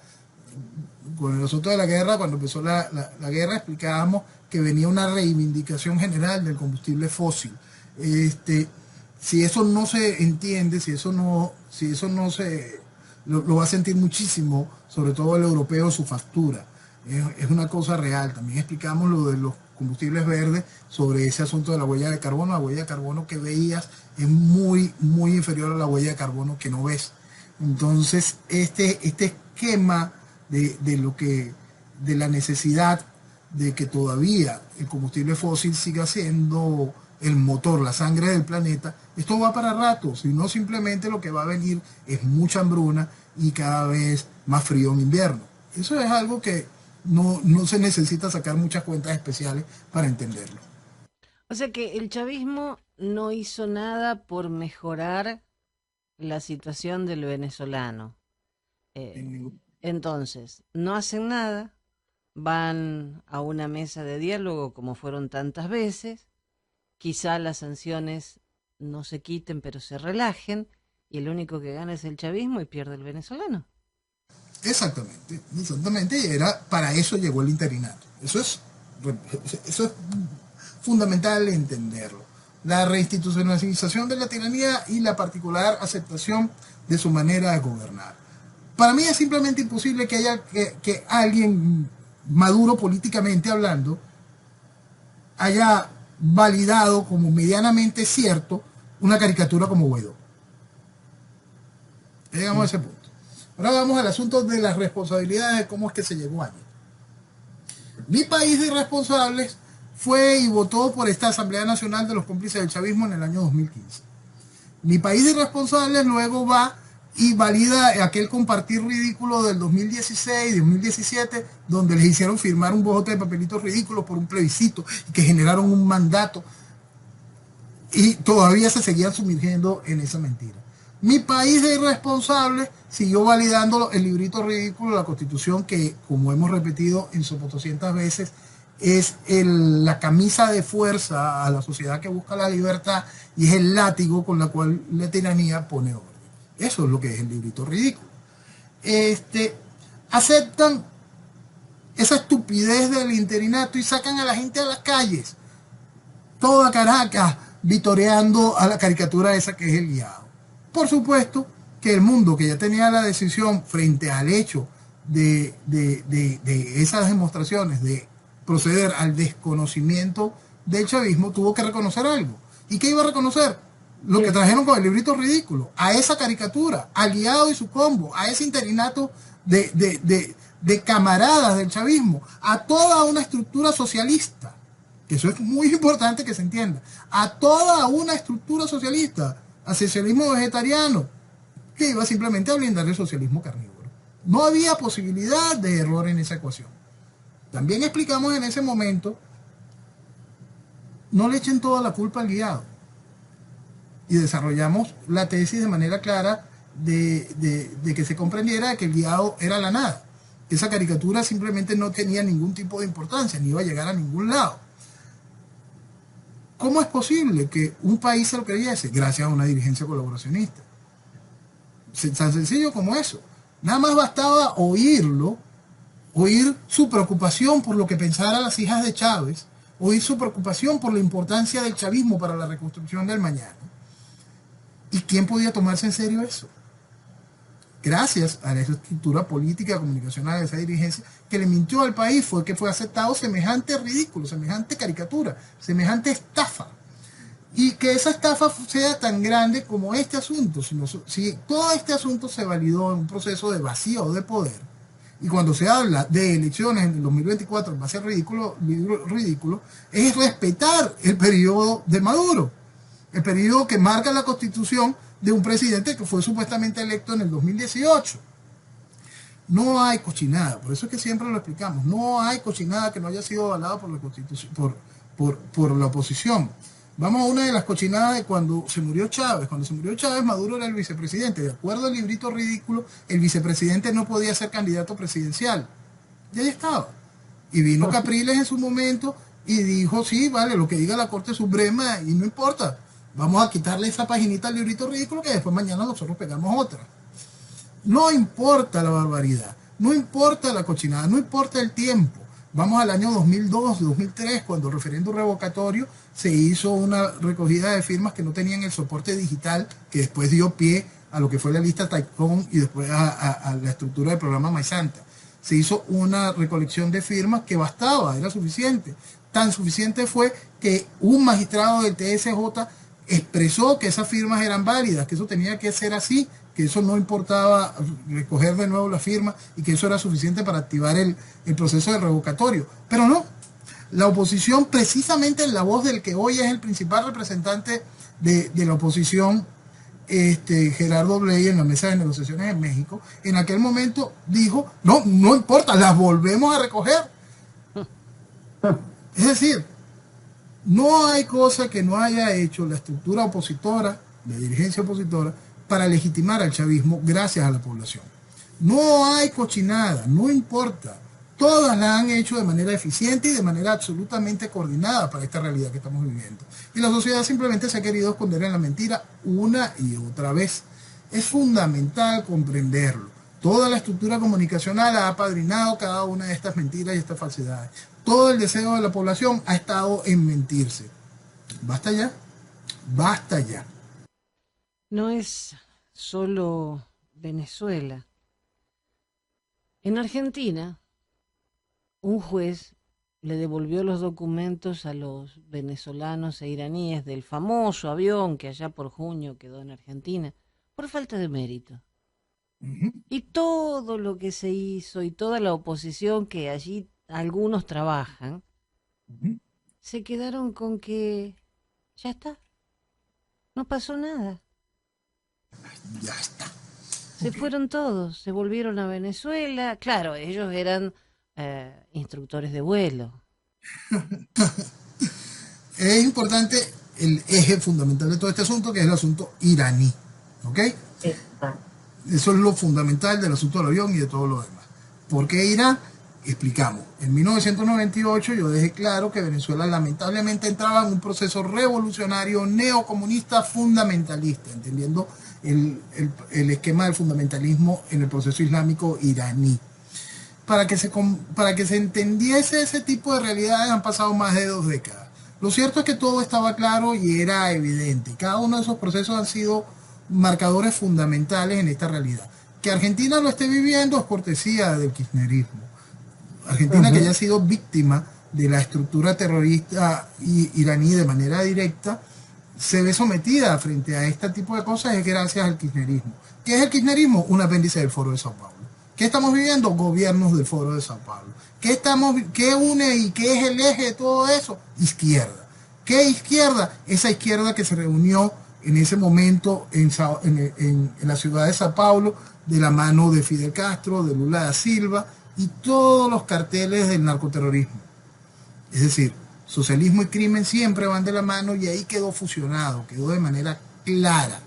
con el asunto de la guerra, cuando empezó la guerra, explicábamos que venía una reivindicación general del combustible fósil. Si eso no se entiende, si eso no se lo va a sentir muchísimo, sobre todo el europeo, su factura. Es una cosa real. También explicamos lo de los combustibles verdes sobre ese asunto de la huella de carbono. La huella de carbono que veías es muy, muy inferior a la huella de carbono que no ves. Entonces, este esquema de la necesidad de que todavía el combustible fósil siga siendo el motor, la sangre del planeta, esto va para rato, si no simplemente lo que va a venir es mucha hambruna y cada vez más frío en invierno. Eso es algo que no se necesita sacar muchas cuentas especiales para entenderlo. O sea que el chavismo no hizo nada por mejorar la situación del venezolano. Eh, entonces, no hacen nada, van a una mesa de diálogo como fueron tantas veces, quizá las sanciones no se quiten pero se relajen y el único que gana es el chavismo y pierde el venezolano. Exactamente, exactamente, y para eso llegó el interinato. Eso es fundamental entenderlo. La reinstitucionalización de la tiranía y la particular aceptación de su manera de gobernar. Para mí es simplemente imposible que alguien maduro políticamente hablando haya validado como medianamente cierto una caricatura como Guaidó. Llegamos a ese punto. Ahora vamos al asunto de las responsabilidades de cómo es que se llegó allí. Mi país de irresponsables fue y votó por esta Asamblea Nacional de los Cómplices del Chavismo en el año 2015. Mi país de irresponsables luego va y valida aquel compartir ridículo del 2016 y 2017, donde les hicieron firmar un bojote de papelitos ridículos por un plebiscito y que generaron un mandato y todavía se seguían sumergiendo en esa mentira. Mi país de irresponsables siguió validando el librito ridículo de la Constitución, que, como hemos repetido en sopotoscientas veces, es la camisa de fuerza a la sociedad que busca la libertad y es el látigo con la cual la tiranía pone orden. Eso es lo que es el librito ridículo. Aceptan esa estupidez del interinato y sacan a la gente a las calles. Toda Caracas vitoreando a la caricatura esa que es el guiado. Por supuesto que el mundo que ya tenía la decisión frente al hecho de esas demostraciones de proceder al desconocimiento del chavismo tuvo que reconocer algo. ¿Y qué iba a reconocer? Lo que trajeron con el librito ridículo, a esa caricatura, al guiado y su combo, a ese interinato de camaradas del chavismo, a toda una estructura socialista, que eso es muy importante que se entienda, a toda una estructura socialista, al socialismo vegetariano, que iba simplemente a blindar el socialismo carnívoro. No había posibilidad de error en esa ecuación. También explicamos en ese momento, no le echen toda la culpa al guiado. Y desarrollamos la tesis de manera clara de que se comprendiera que el guiado era la nada. Esa caricatura simplemente no tenía ningún tipo de importancia, ni iba a llegar a ningún lado. ¿Cómo es posible que un país se lo creyese? Gracias a una dirigencia colaboracionista. Tan sencillo como eso. Nada más bastaba oír su preocupación por lo que pensaran las hijas de Chávez, oír su preocupación por la importancia del chavismo para la reconstrucción del mañana. ¿Y quién podía tomarse en serio eso? Gracias a esa estructura política comunicacional de esa dirigencia que le mintió al país fue que fue aceptado semejante ridículo, semejante caricatura, semejante estafa. Y que esa estafa sea tan grande como este asunto. Si todo este asunto se validó en un proceso de vacío de poder, y cuando se habla de elecciones en el 2024 en base al ridículo, es respetar el periodo de Maduro, el periodo que marca la constitución de un presidente que fue supuestamente electo en el 2018. No hay cochinada, por eso es que siempre lo explicamos, no hay cochinada que no haya sido avalada por la constitución, por la oposición. Vamos a una de las cochinadas de cuando se murió Chávez. Cuando se murió Chávez, Maduro era el vicepresidente. De acuerdo al librito ridículo, el vicepresidente no podía ser candidato presidencial. Y ahí estaba. Y vino Capriles en su momento y dijo, sí, vale, lo que diga la Corte Suprema y no importa. Vamos a quitarle esa paginita al librito ridículo que después mañana nosotros pegamos otra. No importa la barbaridad. No importa la cochinada, no importa el tiempo. Vamos al año 2002, 2003, cuando el referéndum revocatorio se hizo una recogida de firmas que no tenían el soporte digital que después dio pie a lo que fue la lista Taicón y después a la estructura del programa Maizanta. Se hizo una recolección de firmas que bastaba, era suficiente. Tan suficiente fue que un magistrado del TSJ expresó que esas firmas eran válidas, que eso tenía que ser así, que eso no importaba recoger de nuevo la firma y que eso era suficiente para activar el proceso de revocatorio. Pero no, la oposición, precisamente en la voz del que hoy es el principal representante de la oposición, Gerardo Bley, en la mesa de negociaciones en México, en aquel momento dijo, no, no importa, las volvemos a recoger. Es decir, no hay cosa que no haya hecho la estructura opositora, la dirigencia opositora, para legitimar al chavismo gracias a la población. No hay cochinada, no importa. Todas la han hecho de manera eficiente y de manera absolutamente coordinada para esta realidad que estamos viviendo. Y la sociedad simplemente se ha querido esconder en la mentira una y otra vez. Es fundamental comprenderlo. Toda la estructura comunicacional ha apadrinado cada una de estas mentiras y estas falsedades. Todo el deseo de la población ha estado en mentirse. Basta ya, basta ya. No es solo Venezuela. En Argentina, un juez le devolvió los documentos a los venezolanos e iraníes del famoso avión que allá por junio quedó en Argentina por falta de mérito. Y todo lo que se hizo y toda la oposición que allí algunos trabajan, se quedaron con que ya está, no pasó nada. Ya está. Se fueron todos, se volvieron a Venezuela. Claro, ellos eran instructores de vuelo. Es importante el eje fundamental de todo este asunto, que es el asunto iraní. ¿Ok? Eso es lo fundamental del asunto del avión y de todo lo demás. ¿Por qué Irán? Explicamos. En 1998 yo dejé claro que Venezuela lamentablemente entraba en un proceso revolucionario neocomunista fundamentalista, entendiendo el esquema del fundamentalismo en el proceso islámico iraní. Para que se entendiese ese tipo de realidades han pasado más de 2 décadas. Lo cierto es que todo estaba claro y era evidente. Cada uno de esos procesos han sido marcadores fundamentales en esta realidad. Que Argentina lo esté viviendo es cortesía del kirchnerismo. Argentina, que haya sido víctima de la estructura terrorista iraní de manera directa, se ve sometida frente a este tipo de cosas es gracias al kirchnerismo. ¿Qué es el kirchnerismo? Un apéndice del Foro de Sao Paulo. ¿Qué estamos viviendo? Gobiernos del Foro de Sao Paulo. ¿Qué une y qué es el eje de todo eso? Izquierda. ¿Qué izquierda? Esa izquierda que se reunió en ese momento en la ciudad de Sao Paulo, de la mano de Fidel Castro, de Lula da Silva, y todos los carteles del narcoterrorismo. Es decir, socialismo y crimen siempre van de la mano y ahí quedó fusionado, quedó de manera clara.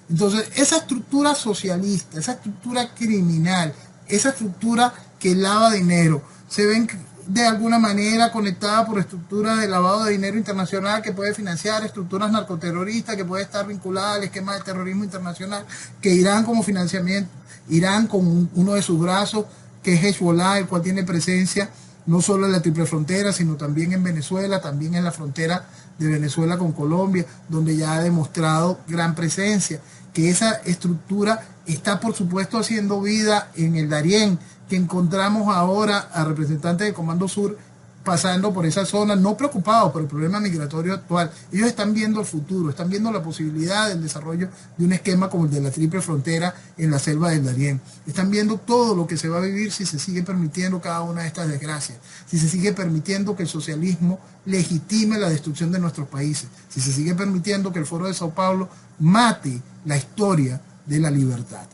Entonces, esa estructura socialista, esa estructura criminal, esa estructura que lava dinero, se ven de alguna manera conectada por estructuras de lavado de dinero internacional que puede financiar estructuras narcoterroristas, que puede estar vinculada al esquema del terrorismo internacional, que Irán como financiamiento, Irán con uno de sus brazos, que es Hezbollah, el cual tiene presencia no solo en la triple frontera, sino también en Venezuela, también en la frontera de Venezuela con Colombia, donde ya ha demostrado gran presencia, que esa estructura está por supuesto haciendo vida en el Darién, que encontramos ahora a representantes del Comando Sur pasando por esa zona, no preocupados por el problema migratorio actual. Ellos están viendo el futuro, están viendo la posibilidad del desarrollo de un esquema como el de la triple frontera en la selva del Darién. Están viendo todo lo que se va a vivir si se sigue permitiendo cada una de estas desgracias, si se sigue permitiendo que el socialismo legitime la destrucción de nuestros países, si se sigue permitiendo que el Foro de Sao Paulo mate la historia de la libertad.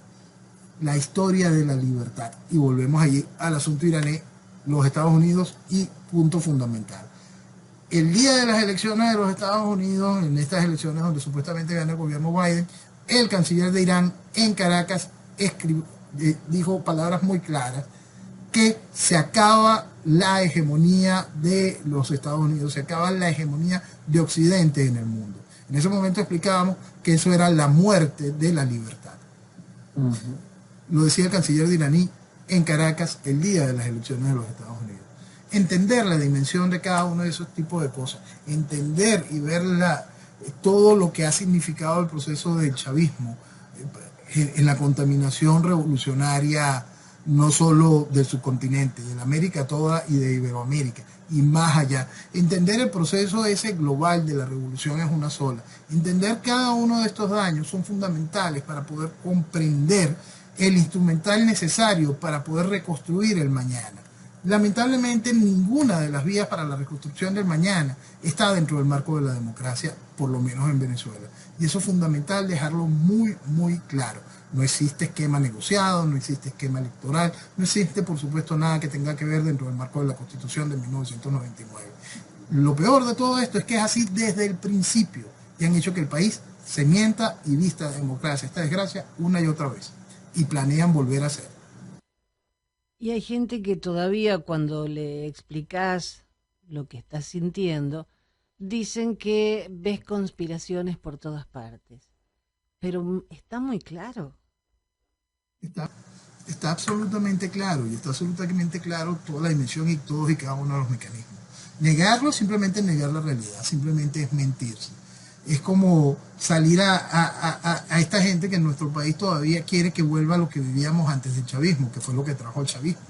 La historia de la libertad. Y volvemos allí al asunto iraní, los Estados Unidos y punto fundamental. El día de las elecciones de los Estados Unidos, en estas elecciones donde supuestamente gana el gobierno Biden, el canciller de Irán en Caracas dijo palabras muy claras, que se acaba la hegemonía de los Estados Unidos, se acaba la hegemonía de Occidente en el mundo. En ese momento explicábamos que eso era la muerte de la libertad. Lo decía el canciller de iraní en Caracas el día de las elecciones de los Estados Unidos. Entender la dimensión de cada uno de esos tipos de cosas, entender y ver todo lo que ha significado el proceso del chavismo en la contaminación revolucionaria, no solo del subcontinente, de la América toda y de Iberoamérica, y más allá. Entender el proceso ese global de la revolución es una sola. Entender cada uno de estos daños son fundamentales para poder comprender el instrumental necesario para poder reconstruir el mañana. Lamentablemente, ninguna de las vías para la reconstrucción del mañana está dentro del marco de la democracia, por lo menos en Venezuela. Y eso es fundamental dejarlo muy, muy claro. No existe esquema negociado, no existe esquema electoral, no existe, por supuesto, nada que tenga que ver dentro del marco de la Constitución de 1999. Lo peor de todo esto es que es así desde el principio y han hecho que el país se mienta y vista de democracia, esta desgracia, una y otra vez. Y planean volver a hacer. Y hay gente que todavía cuando le explicás lo que estás sintiendo, dicen que ves conspiraciones por todas partes. Pero está muy claro. Está, está absolutamente claro y está absolutamente claro toda la dimensión y todos y cada uno de los mecanismos. Negarlo es simplemente negar la realidad, simplemente es mentirse. Es como salir a esta gente que en nuestro país todavía quiere que vuelva a lo que vivíamos antes del chavismo, que fue lo que trajo el chavismo.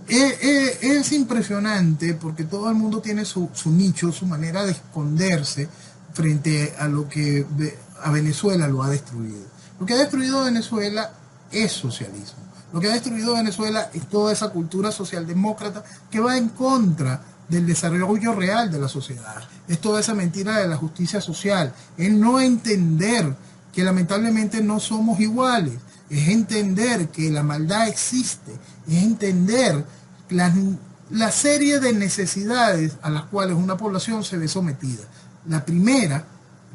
Es impresionante porque todo el mundo tiene su nicho, su manera de esconderse frente a lo que a Venezuela lo ha destruido. Lo que ha destruido Venezuela es socialismo. Lo que ha destruido Venezuela es toda esa cultura socialdemócrata que va en contra del desarrollo real de la sociedad. Es toda esa mentira de la justicia social. Es no entender que lamentablemente no somos iguales. Es entender que la maldad existe. Es entender la serie de necesidades a las cuales una población se ve sometida. La primera,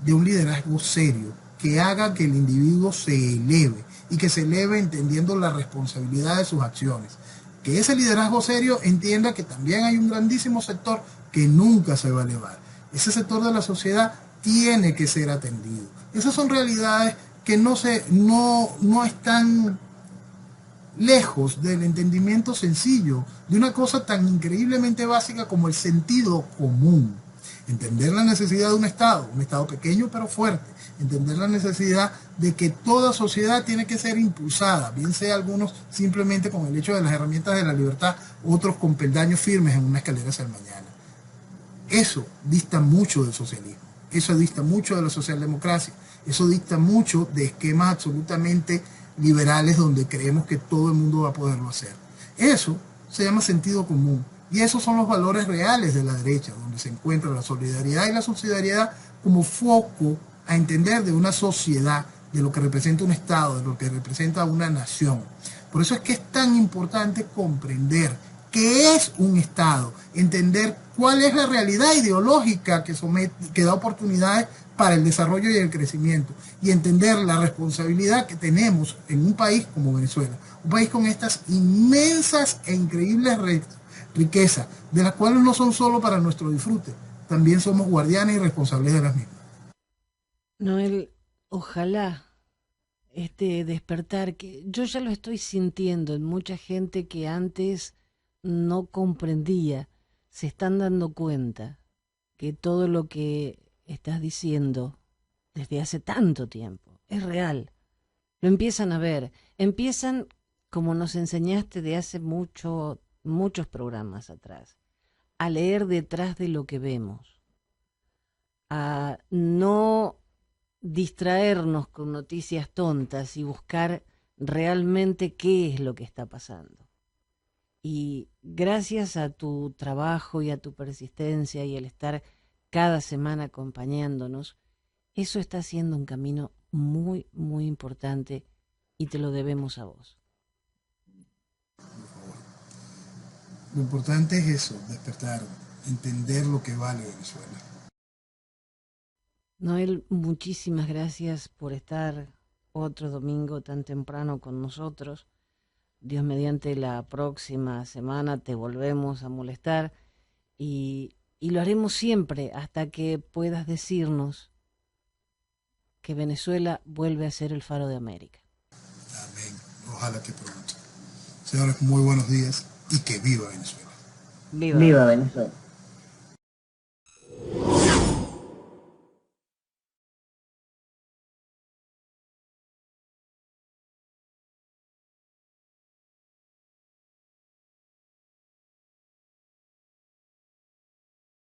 de un liderazgo serio, que haga que el individuo se eleve y que se eleve entendiendo la responsabilidad de sus acciones. Que ese liderazgo serio entienda que también hay un grandísimo sector que nunca se va a elevar. Ese sector de la sociedad tiene que ser atendido. Esas son realidades que no están lejos del entendimiento sencillo de una cosa tan increíblemente básica como el sentido común. Entender la necesidad de un Estado pequeño pero fuerte, entender la necesidad de que toda sociedad tiene que ser impulsada, bien sea algunos simplemente con el hecho de las herramientas de la libertad, otros con peldaños firmes en una escalera hacia el mañana. Eso dista mucho del socialismo, eso dista mucho de la socialdemocracia, eso dista mucho de esquemas absolutamente liberales donde creemos que todo el mundo va a poderlo hacer. Eso se llama sentido común. Y esos son los valores reales de la derecha, donde se encuentra la solidaridad y la subsidiariedad como foco a entender de una sociedad, de lo que representa un Estado, de lo que representa una nación. Por eso es que es tan importante comprender qué es un Estado, entender cuál es la realidad ideológica que da oportunidades para el desarrollo y el crecimiento, y entender la responsabilidad que tenemos en un país como Venezuela, un país con estas inmensas e increíbles riquezas, de las cuales no son solo para nuestro disfrute, también somos guardianes y responsables de las mismas. Noel, ojalá este despertar, que yo ya lo estoy sintiendo en mucha gente que antes no comprendía, se están dando cuenta que todo lo que estás diciendo desde hace tanto tiempo es real. Lo empiezan a ver, empiezan como nos enseñaste de hace muchos programas atrás, a leer detrás de lo que vemos, a no distraernos con noticias tontas y buscar realmente qué es lo que está pasando. Y gracias a tu trabajo y a tu persistencia y el estar cada semana acompañándonos, eso está siendo un camino muy, muy importante y te lo debemos a vos. Lo importante es eso, despertar, entender lo que vale Venezuela. Noel, muchísimas gracias por estar otro domingo tan temprano con nosotros. Dios mediante la próxima semana te volvemos a molestar y lo haremos siempre hasta que puedas decirnos que Venezuela vuelve a ser el faro de América. Amén. ojalá que pronto. Señores, muy buenos días y que viva Venezuela. Viva. Venezuela.